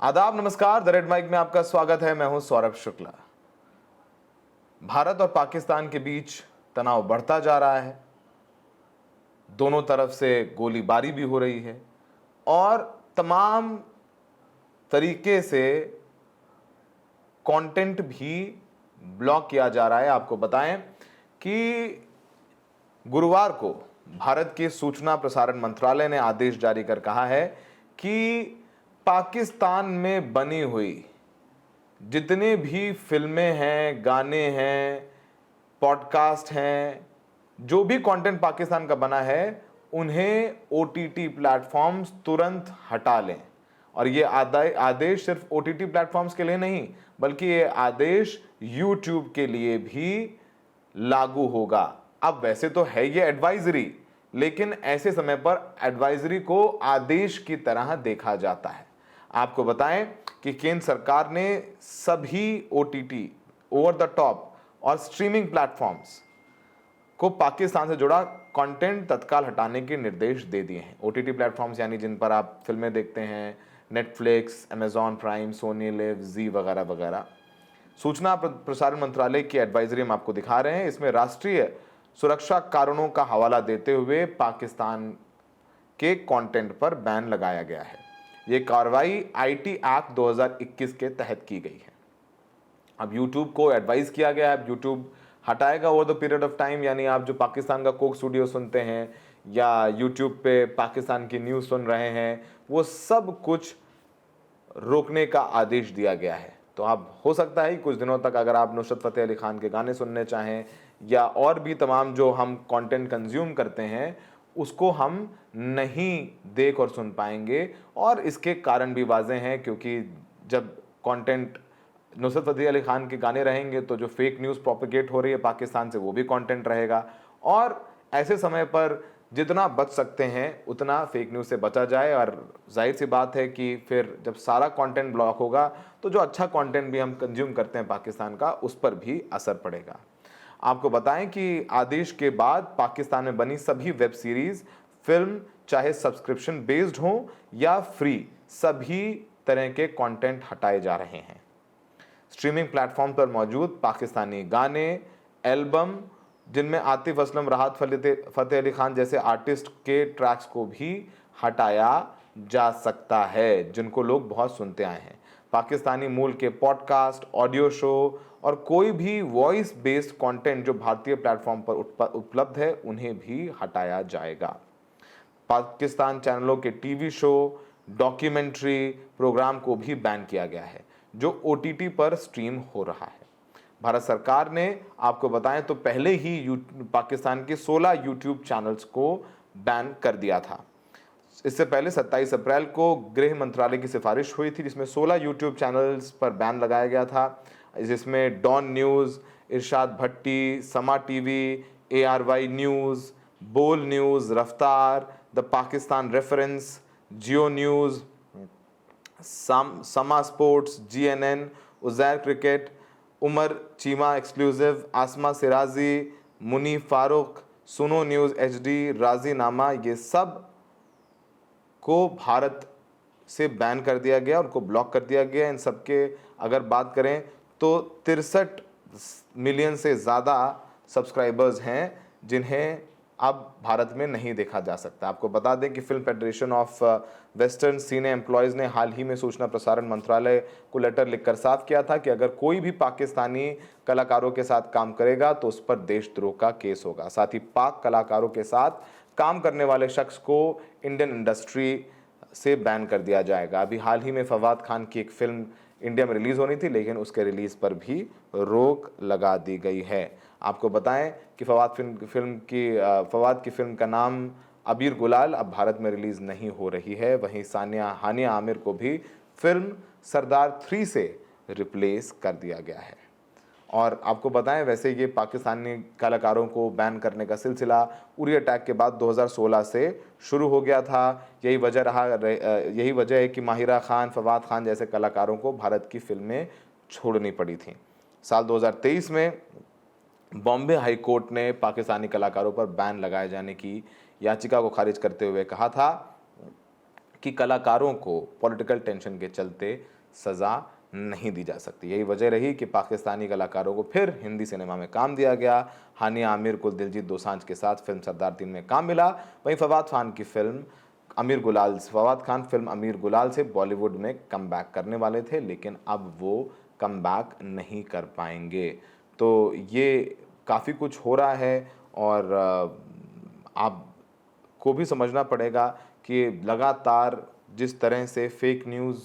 आदाब, नमस्कार। The red mic में आपका स्वागत है। मैं हूं सौरभ शुक्ला। भारत और पाकिस्तान के बीच तनाव बढ़ता जा रहा है। दोनों तरफ से गोलीबारी भी हो रही है और तमाम तरीके से कंटेंट भी ब्लॉक किया जा रहा है। आपको बताएं कि गुरुवार को भारत के सूचना प्रसारण मंत्रालय ने आदेश जारी कर कहा है कि पाकिस्तान में बनी हुई जितने भी फिल्में हैं, गाने हैं, पॉडकास्ट हैं, जो भी कंटेंट पाकिस्तान का बना है, उन्हें ओटीटी प्लेटफॉर्म्स तुरंत हटा लें। और ये आदेश सिर्फ ओटीटी प्लेटफॉर्म्स के लिए नहीं, बल्कि ये आदेश यूट्यूब के लिए भी लागू होगा। अब वैसे तो है ये एडवाइजरी, लेकिन ऐसे समय पर एडवाइजरी को आदेश की तरह देखा जाता है। आपको बताएं कि केंद्र सरकार ने सभी ओटीटी, ओवर द टॉप और स्ट्रीमिंग प्लेटफॉर्म्स को पाकिस्तान से जुड़ा कंटेंट तत्काल हटाने के निर्देश दे दिए हैं। ओटीटी प्लेटफॉर्म्स यानी जिन पर आप फिल्में देखते हैं, Netflix, Amazon Prime, Sony Liv, Zee वगैरह वगैरह। सूचना प्रसारण मंत्रालय की एडवाइजरी हम आपको दिखा रहे हैं। इसमें राष्ट्रीय सुरक्षा कारणों का हवाला देते हुए पाकिस्तान के कंटेंट पर बैन लगाया गया है। यह कार्रवाई आईटी एक्ट 2021 के तहत की गई है। अब यूट्यूब को एडवाइस किया गया है, यूट्यूब हटाएगा over the period of time. यानी आप जो पाकिस्तान का कोक स्टूडियो सुनते हैं या यूट्यूब पे पाकिस्तान की न्यूज़ सुन रहे हैं, वो सब कुछ रोकने का आदेश दिया गया है। तो आप हो सकता है कुछ दिनों तक अगर आप नुसरत फतेह अली खान के गाने सुनने चाहें या और भी तमाम जो हम कंटेंट कंज्यूम करते हैं, उसको हम नहीं देख और सुन पाएंगे। और इसके कारण भी वाज़ेह हैं, क्योंकि जब कंटेंट नुसरत फतेह अली खान के गाने रहेंगे तो जो फेक न्यूज़ प्रोपेगेट हो रही है पाकिस्तान से, वो भी कंटेंट रहेगा। और ऐसे समय पर जितना बच सकते हैं उतना फेक न्यूज़ से बचा जाए। और जाहिर सी बात है कि फिर जब सारा कंटेंट ब्लॉक होगा तो जो अच्छा कंटेंट भी हम कंज्यूम करते हैं पाकिस्तान का, उस पर भी असर पड़ेगा। आपको बताएं कि आदेश के बाद पाकिस्तान में बनी सभी वेब सीरीज, फिल्म, चाहे सब्सक्रिप्शन बेस्ड हो या फ्री, सभी तरह के कंटेंट हटाए जा रहे हैं। स्ट्रीमिंग प्लेटफॉर्म पर मौजूद पाकिस्तानी गाने, एल्बम, जिनमें आतिफ असलम, राहत फतेह अली खान जैसे आर्टिस्ट के ट्रैक्स को भी हटाया जा सकता है, जिनको लोग बहुत सुनते आए हैं। पाकिस्तानी मूल के पॉडकास्ट, ऑडियो शो और कोई भी वॉइस बेस्ड कंटेंट जो भारतीय प्लेटफॉर्म पर उपलब्ध है, उन्हें भी हटाया जाएगा। पाकिस्तान चैनलों के टीवी शो, डॉक्यूमेंट्री प्रोग्राम को भी बैन किया गया है, जो ओटीटी पर स्ट्रीम हो रहा है। भारत सरकार ने, आपको बताएं तो, पहले ही पाकिस्तान के 16 यूट्यूब चैनल्स को बैन कर दिया था। इससे पहले 27 अप्रैल को गृह मंत्रालय की सिफारिश हुई थी, जिसमें 16 यूट्यूब चैनल्स पर बैन लगाया गया था, जिसमें don news, Irshad Bhatti, Samaa TV, ARY news, Bol news, Raftar, the Pakistan reference, Geo news, Samaa sports, GNN, Uzair cricket, Umar Cheema exclusive, Asma Siraji, Munif Farooq, Suno news HD, राजी नामा, ये सब को भारत से बैन कर दिया गया, उनको ब्लॉक कर दिया गया। इन सब के अगर बात करें तो 63 मिलियन से ज़्यादा सब्सक्राइबर्स हैं, जिन्हें अब भारत में नहीं देखा जा सकता। आपको बता दें कि film federation of western cine employees ने हाल ही में सूचना प्रसारण मंत्रालय को लेटर लिखकर साफ किया था कि अगर कोई भी पाकिस्तानी कलाकारों के साथ काम करेगा तो उस पर देशद्रोह का केस होगा। साथ ही पाक कलाकारों के साथ काम करने वाले शख्स को इंडियन इंडस्ट्री से बैन कर दिया जाएगा। अभी हाल ही में फवाद खान की एक फिल्म इंडिया में रिलीज़ होनी थी, लेकिन उसके रिलीज़ पर भी रोक लगा दी गई है। आपको बताएं कि फवाद की फिल्म का नाम अबीर गुलाल अब भारत में रिलीज़ नहीं हो रही है। वहीं हानिया आमिर को भी फिल्म सरदार 3 से रिप्लेस कर दिया गया है। और आपको बताएं, वैसे ये पाकिस्तानी कलाकारों को बैन करने का सिलसिला उरी अटैक के बाद 2016 से शुरू हो गया था। यही वजह है कि माहिरा खान, फवाद खान जैसे कलाकारों को भारत की फिल्में छोड़नी पड़ी थीं। साल 2023 में बॉम्बे हाई कोर्ट ने पाकिस्तानी कलाकारों पर बैन लगाए जाने की याचिका को खारिज करते हुए कहा था कि कलाकारों को पॉलिटिकल टेंशन के चलते सज़ा नहीं दी जा सकती। यही वजह रही कि पाकिस्तानी कलाकारों को फिर हिंदी सिनेमा में काम दिया गया। हानिया आमिर को दिलजीत दोसांझ के साथ फिल्म सरदार 3 में काम मिला। वहीं फवाद खान फिल्म अमीर गुलाल से बॉलीवुड में कम बैक करने वाले थे, लेकिन अब वो कम बैक नहीं कर पाएंगे। तो ये काफ़ी कुछ हो रहा है और आपको भी समझना पड़ेगा कि लगातार जिस तरह से फेक न्यूज़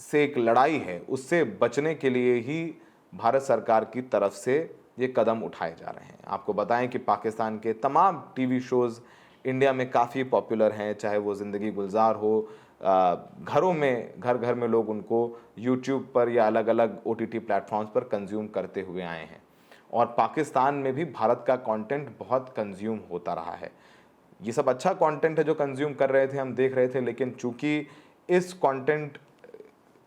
से एक लड़ाई है, उससे बचने के लिए ही भारत सरकार की तरफ से ये कदम उठाए जा रहे हैं। आपको बताएं कि पाकिस्तान के तमाम टीवी शोज़ इंडिया में काफ़ी पॉपुलर हैं, चाहे वो ज़िंदगी गुलजार हो, घरों में घर घर में लोग उनको यूट्यूब पर या अलग अलग OTT प्लेटफॉर्म्स पर कंज्यूम करते हुए आए हैं। और पाकिस्तान में भी भारत का कंटेंट बहुत कंज्यूम होता रहा है। ये सब अच्छा कंटेंट है जो कंज्यूम कर रहे थे, हम देख रहे थे, लेकिन चूंकि इस कंटेंट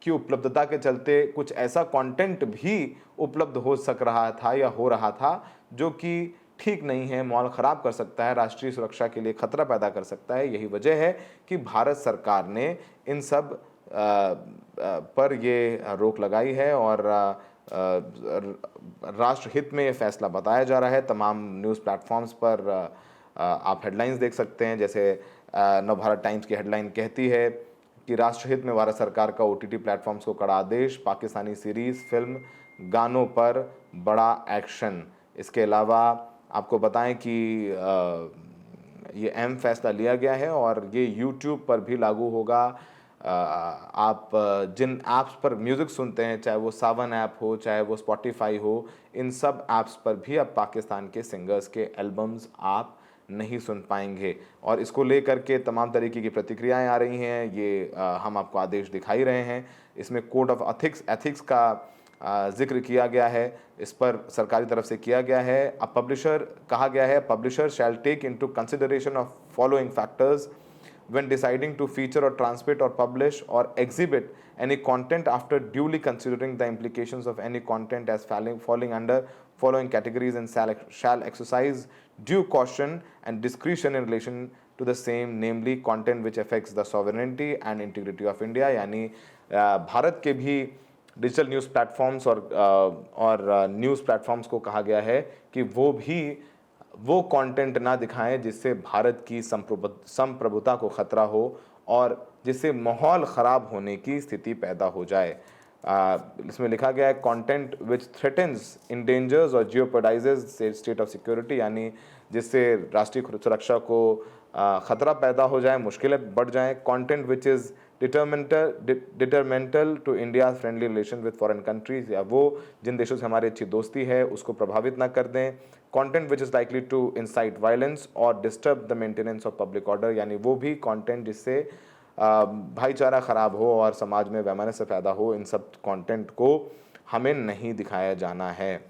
की उपलब्धता के चलते कुछ ऐसा कंटेंट भी उपलब्ध हो सक रहा था या हो रहा था जो कि ठीक नहीं है, माहौल ख़राब कर सकता है, राष्ट्रीय सुरक्षा के लिए खतरा पैदा कर सकता है। यही वजह है कि भारत सरकार ने इन सब पर ये रोक लगाई है और राष्ट्र हित में ये फैसला बताया जा रहा है। तमाम न्यूज़ प्लेटफॉर्म्स पर आप हेडलाइंस देख सकते हैं, जैसे नवभारत टाइम्स की हेडलाइन कहती है कि राष्ट्रहित में भारत सरकार का OTT प्लेटफॉर्म्स को कड़ा आदेश, पाकिस्तानी सीरीज़, फिल्म, गानों पर बड़ा एक्शन। इसके अलावा आपको बताएं कि ये अहम फैसला लिया गया है और ये YouTube पर भी लागू होगा। आप जिन ऐप्स पर म्यूज़िक सुनते हैं, चाहे वो सावन ऐप हो, चाहे वो स्पॉटिफाई हो, इन सब ऐप्स पर भी अब पाकिस्तान के सिंगर्स के एल्बम्स आप नहीं सुन पाएंगे। और इसको लेकर के तमाम तरीके की प्रतिक्रियाएं आ रही हैं। ये हम आपको आदेश दिखाई रहे हैं। इसमें कोड ऑफ एथिक्स का जिक्र किया गया है, इस पर सरकारी तरफ से किया गया है। अब पब्लिशर कहा गया है, publisher shall take into consideration of following factors when deciding to feature or transmit or publish or exhibit any content after duly considering the implications of any content as falling under following categories and shall exercise due caution and discretion in relation to the same, namely content which affects the sovereignty and integrity of India। यानी भारत के भी digital news platforms और news platforms को कहा गया है कि वो भी वो कंटेंट ना दिखाएं जिससे भारत की संप्रभुता को खतरा हो और जिससे माहौल ख़राब होने की स्थिति पैदा हो जाए। इसमें लिखा गया है कंटेंट विच थ्रेटन्स, इंडेंजर्स और जियोपर्डाइजेस स्टेट ऑफ सिक्योरिटी, यानी जिससे राष्ट्रीय सुरक्षा को ख़तरा पैदा हो जाए, मुश्किलें बढ़ जाएं। Content which is detrimental to India friendly relation with foreign countries, या वो जिन देशों से हमारी अच्छी दोस्ती है उसको प्रभावित ना कर दें। Content which is likely to incite violence और disturb the maintenance of public order, यानी वो भी कंटेंट जिससे भाईचारा ख़राब हो और समाज में वैमनस्य पैदा हो, इन सब कंटेंट को हमें नहीं दिखाया जाना है।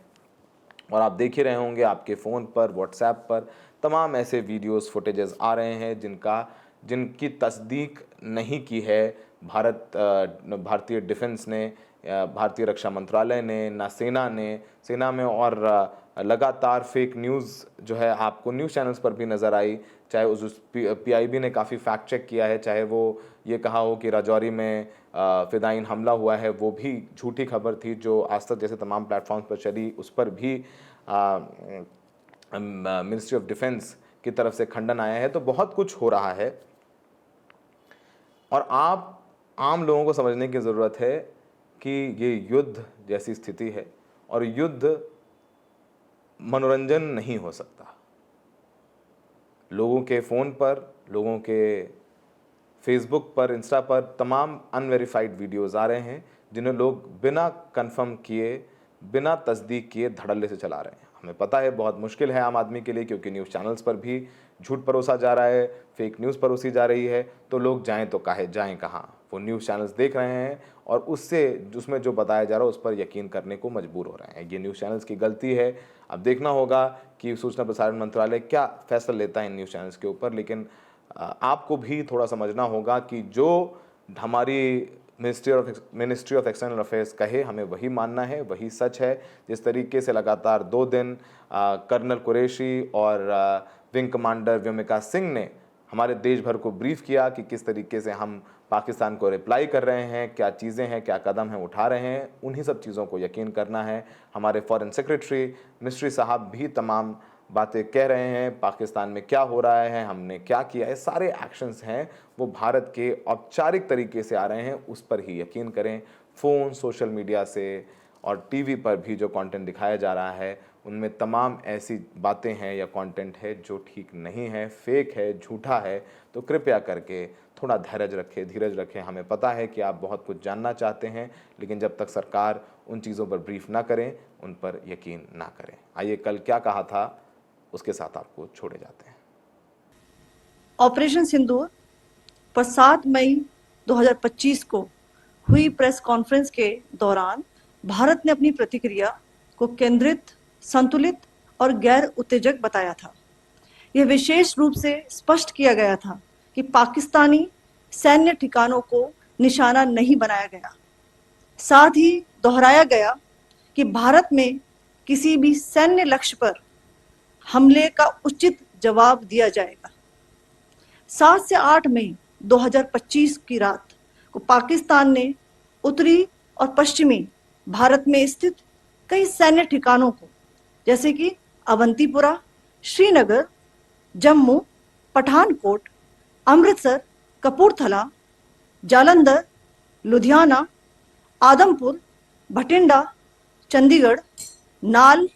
और आप देख ही रहे होंगे आपके फ़ोन पर, व्हाट्सएप पर तमाम ऐसे वीडियोस, फुटेजेस आ रहे हैं जिनकी तस्दीक नहीं की है भारतीय डिफेंस ने, भारतीय रक्षा मंत्रालय ने, ना सेना में, और लगातार फेक न्यूज़ जो है आपको न्यूज़ चैनल्स पर भी नज़र आई। चाहे उस PIB ने काफ़ी फैक्ट चेक किया है, चाहे वो ये कहा हो कि राजौरी में फ़िदाइन हमला हुआ है, वो भी झूठी खबर थी जो आज तक जैसे तमाम प्लेटफॉर्म्स पर चली, उस पर भी मिनिस्ट्री ऑफ डिफेंस की तरफ से खंडन आया है। तो बहुत कुछ हो रहा है और आम लोगों को समझने की ज़रूरत है कि ये युद्ध जैसी स्थिति है और युद्ध मनोरंजन नहीं हो सकता। लोगों के फ़ोन पर, लोगों के फेसबुक पर, इंस्टा पर तमाम अनवेरीफाइड वीडियोस आ रहे हैं जिन्हें लोग बिना कंफर्म किए, बिना तस्दीक किए धड़ल्ले से चला रहे हैं। हमें पता है बहुत मुश्किल है आम आदमी के लिए, क्योंकि न्यूज़ चैनल्स पर भी झूठ परोसा जा रहा है, फेक न्यूज़ परोसी जा रही है, तो लोग जाएं तो जाएं कहाँ। वो न्यूज़ चैनल्स देख रहे हैं और उसमें जो बताया जा रहा है उस पर यकीन करने को मजबूर हो रहे हैं। ये न्यूज़ चैनल्स की गलती है। अब देखना होगा कि सूचना प्रसारण मंत्रालय क्या फैसला लेता है इन न्यूज़ चैनल्स के ऊपर, लेकिन आपको भी थोड़ा समझना होगा कि जो हमारी मिनिस्ट्री ऑफ एक्सटर्नल अफेयर्स कहे, हमें वही मानना है, वही सच है। जिस तरीके से लगातार 2 दिन कर्नल कुरैशी और विंग कमांडर व्योमिका सिंह ने हमारे देश भर को ब्रीफ किया कि किस तरीके से हम पाकिस्तान को रिप्लाई कर रहे हैं, क्या चीज़ें हैं, क्या कदम हैं उठा रहे हैं, उन्हीं सब चीज़ों को यकीन करना है। हमारे फॉरेन सेक्रेटरी मिस्ट्री साहब भी तमाम बातें कह रहे हैं, पाकिस्तान में क्या हो रहा है, हमने क्या किया है, सारे एक्शंस हैं वो भारत के औपचारिक तरीके से आ रहे हैं, उस पर ही यकीन करें। फ़ोन, सोशल मीडिया से और टीवी पर भी जो कंटेंट दिखाया जा रहा है उनमें तमाम ऐसी बातें हैं या कंटेंट है जो ठीक नहीं है, फेक है, झूठा है। तो कृपया करके थोड़ा धैर्य रखें, धीरज रखें। हमें पता है कि आप बहुत कुछ जानना चाहते हैं, लेकिन जब तक सरकार उन चीज़ों पर ब्रीफ ना करें, उन पर यकीन ना करें। आइए कल क्या कहा था उसके साथ आपको छोड़े जाते हैं। ऑपरेशन सिंदूर पर 7 मई 2025 को हुई प्रेस कॉन्फ्रेंस के दौरान भारत ने अपनी प्रतिक्रिया को केंद्रित, संतुलित और गैर उत्तेजक बताया था। यह विशेष रूप से स्पष्ट किया गया था कि पाकिस्तानी सैन्य ठिकानों को निशाना नहीं बनाया गया। साथ ही दोहराया गया कि भारत में किसी भी सैन्य लक्ष्य पर हमले का उचित जवाब दिया जाएगा। 7 से 8 मई 2025 की रात को पाकिस्तान ने उत्तरी और पश्चिमी भारत में स्थित कई सैन्य ठिकानों को, जैसे कि अवंतीपुरा, श्रीनगर, जम्मू, पठानकोट, अमृतसर, कपूरथला, जालंधर, लुधियाना, आदमपुर, भटिंडा, चंडीगढ़, नाल,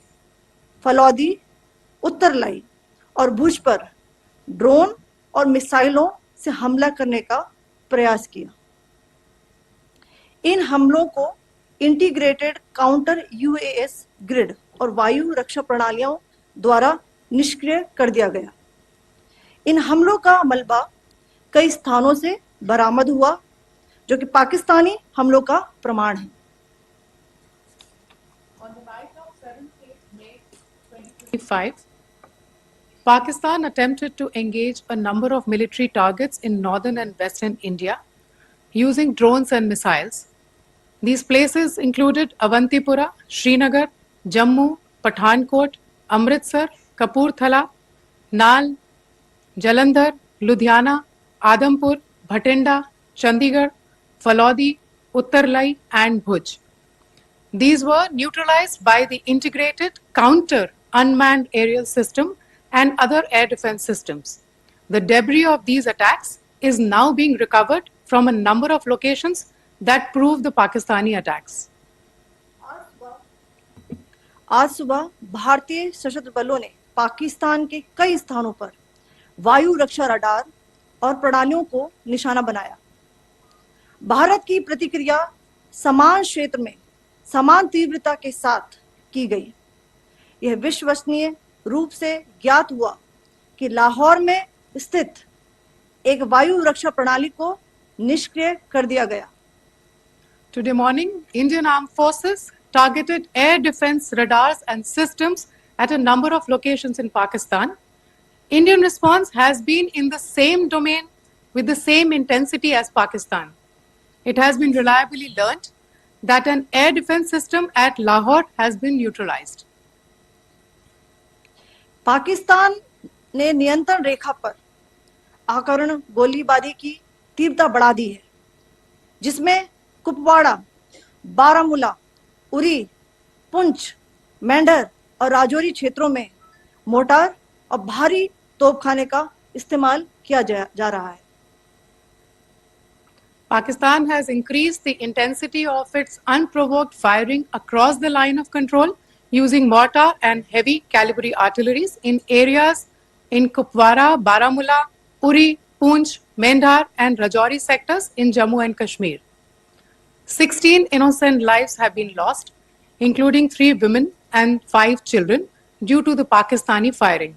फलौदी, उत्तरलाई और भुज पर ड्रोन और मिसाइलों से हमला करने का प्रयास किया। इन हमलों को इंटीग्रेटेड काउंटर यूएस ग्रिड और वायु रक्षा प्रणालियों द्वारा निष्क्रिय कर दिया गया। इन हमलों का मलबा कई स्थानों से बरामद हुआ, जो कि पाकिस्तानी हमलों का प्रमाण है। On the night of 7th May 2025, Pakistan attempted to engage a number of military targets in northern and western India using drones and missiles. These places included Avantipura, Srinagar, Jammu, Pathankot, Amritsar, Kapurthala, Nal, Jalandhar, Ludhiana, Adampur, Bhatinda, Chandigarh, Falodi, Uttarlai, and Bhuj. These were neutralized by the integrated counter unmanned aerial system and other air defense systems. The debris of these attacks is now being recovered from a number of locations that prove the Pakistani attacks. आज सुबह भारतीय सशस्त्र बलों ने पाकिस्तान के कई स्थानों पर वायु रक्षा रडार और प्रणालियों को निशाना बनाया। भारत की प्रतिक्रिया समान क्षेत्र में समान तीव्रता के साथ की गई। यह विश्वसनीय रूप से ज्ञात हुआ कि लाहौर में स्थित एक वायु रक्षा प्रणाली को निष्क्रिय कर दिया गया। Today morning, Indian Armed Forces targeted air defense radars and systems at a number of locations in Pakistan. Indian response has been in the same domain with the same intensity as Pakistan. It has been reliably learnt that an air defense system at Lahore has been neutralized. Pakistan ने नियंत्रण रेखा पर आकरण गोलीबारी की तीव्रता बढ़ा दी है, जिसमें कुपवाड़ा, बारामूला, उरी, पुंछ, मेंढर और राजौरी क्षेत्रों में मोर्टार और भारी तोपखाने का इस्तेमाल किया जा रहा है। Pakistan has increased the intensity of its unprovoked firing across the line of control using mortar and heavy calibre artilleries in areas in Kupwara, Baramulla, Uri, Poonch, Mendhar and Rajouri sectors in Jammu and Kashmir. 16 innocent lives have been lost, including 3 women and 5 children, due to the Pakistani firing.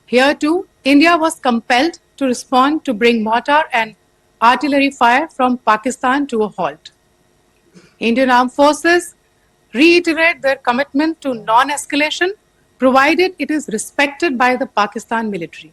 Here too, India was compelled to respond to bring mortar and artillery fire from Pakistan to a halt. Indian Armed Forces reiterate their commitment to non-escalation, provided it is respected by the Pakistan military.